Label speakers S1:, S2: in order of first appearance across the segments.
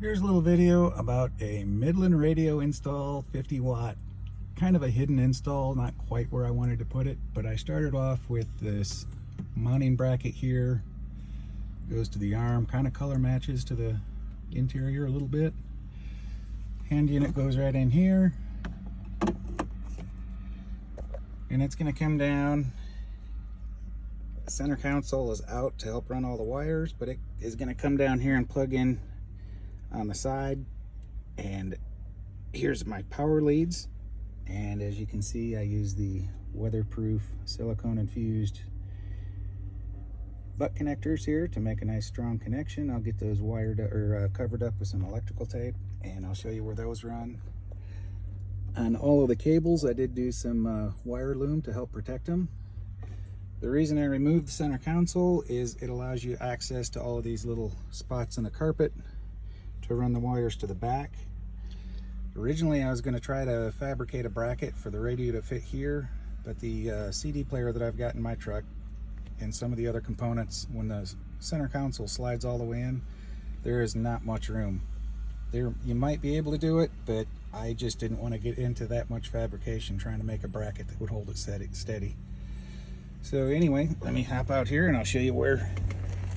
S1: Here's a little video about a Midland radio install, 50 watt, kind of a hidden install, not quite where I wanted to put it, but I started off with this mounting bracket here, goes to the arm, kind of color matches to the interior a little bit. Hand unit goes right in here, and it's going to come down. The center console is out to help run all the wires, but it is going to come down here and plug in on the side. And here's my power leads, and as you can see, I use the weatherproof silicone infused butt connectors here to make a nice strong connection. I'll get those wired or covered up with some electrical tape, and I'll show you where those run. On all of the cables, I did do some wire loom to help protect them. The reason I removed the center console is it allows you access to all of these little spots in the carpet to run the wires to the back. Originally I was going to try to fabricate a bracket for the radio to fit here, but the CD player that I've got in my truck and some of the other components, when the center console slides all the way in, there is not much room. There, you might be able to do it, but I just didn't want to get into that much fabrication trying to make a bracket that would hold it steady. So anyway, let me hop out here and I'll show you where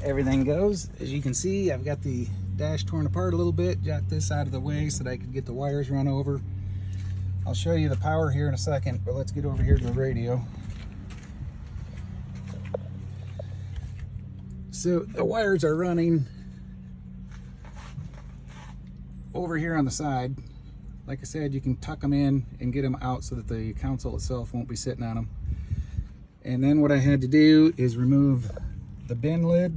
S1: everything goes. As you can see, I've got the dash torn apart a little bit, got this out of the way so that I could get the wires run over. I'll show you the power here in a second, but let's get over here to the radio. So the wires are running over here on the side. Like I said, you can tuck them in and get them out so that the console itself won't be sitting on them. And then what I had to do is remove the bin lid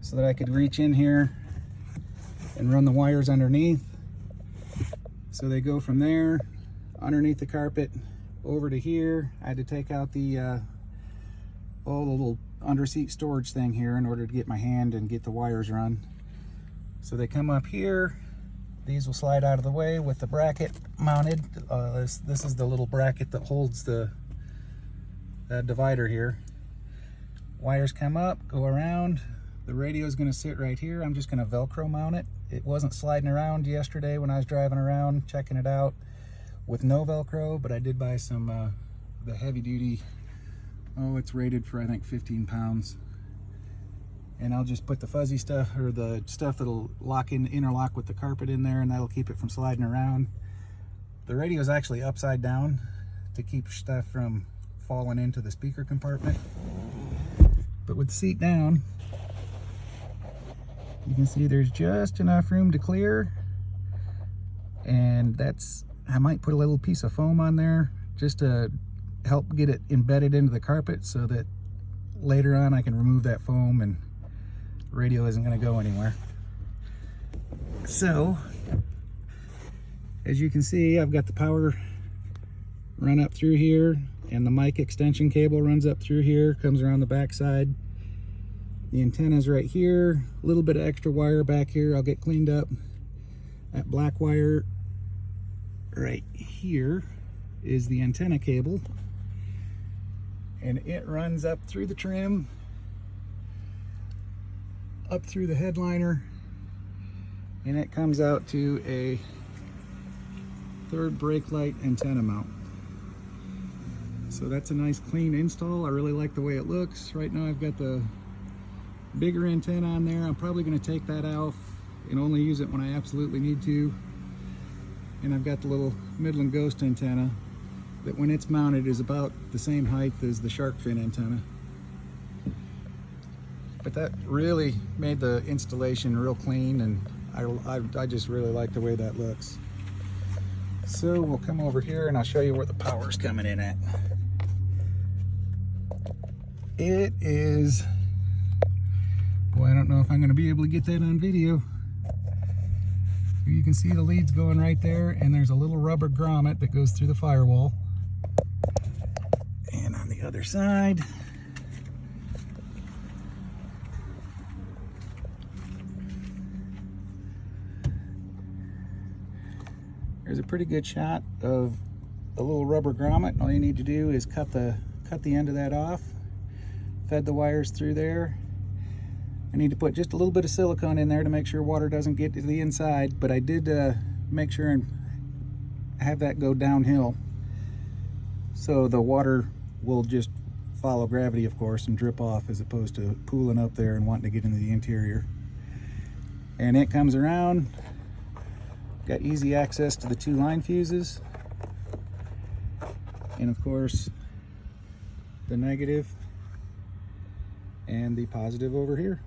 S1: so that I could reach in here and run the wires underneath. So they go from there, underneath the carpet, over to here. I had to take out the all the little under-seat storage thing here in order to get my hand and get the wires run. So they come up here. These will slide out of the way with the bracket mounted. This is the little bracket that holds the divider here. Wires come up, go around. The radio is going to sit right here. I'm just going to Velcro mount it. It wasn't sliding around yesterday when I was driving around checking it out with no Velcro, but I did buy some the heavy duty. Oh, it's rated for I think 15 pounds. And I'll just put the fuzzy stuff, or the stuff that'll interlock with the carpet in there, and that'll keep it from sliding around. The radio is actually upside down to keep stuff from falling into the speaker compartment. But with the seat down, you can see there's just enough room to clear, and I might put a little piece of foam on there just to help get it embedded into the carpet so that later on I can remove that foam and the radio isn't going to go anywhere. So as you can see, I've got the power run up through here, and the mic extension cable runs up through here, comes around the back side. The antenna's right here, a little bit of extra wire back here I'll get cleaned up. That black wire right here is the antenna cable, and it runs up through the trim, up through the headliner, and it comes out to a third brake light antenna mount. So that's a nice clean install. I really like the way it looks. Right now I've got the bigger antenna on there. I'm probably going to take that out and only use it when I absolutely need to. And I've got the little Midland Ghost antenna that when it's mounted is about the same height as the shark fin antenna. But that really made the installation real clean, and I just really like the way that looks. So we'll come over here and I'll show you where the power's coming in at. It is, boy, I don't know if I'm going to be able to get that on video. You can see the leads going right there, and there's a little rubber grommet that goes through the firewall. And on the other side, there's a pretty good shot of the little rubber grommet. All you need to do is cut the end of that off, fed the wires through there, I need to put just a little bit of silicone in there to make sure water doesn't get to the inside, but I did make sure and have that go downhill so the water will just follow gravity, of course, and drip off as opposed to pooling up there and wanting to get into the interior. And it comes around, got easy access to the 2 line fuses, and of course the negative and the positive over here.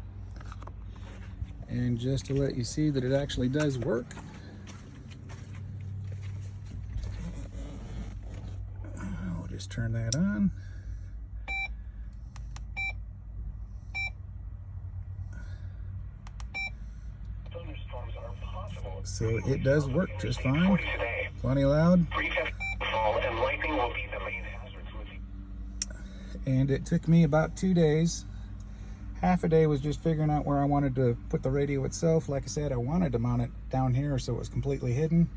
S1: And just to let you see that it actually does work, I'll just turn that on. So it does work just fine, plenty loud. And it took me about 2 days. Half a day was just figuring out where I wanted to put the radio itself. Like I said, I wanted to mount it down here so it was completely hidden.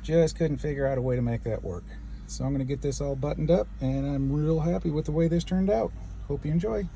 S1: Just couldn't figure out a way to make that work. So I'm going to get this all buttoned up, and I'm real happy with the way this turned out. Hope you enjoy.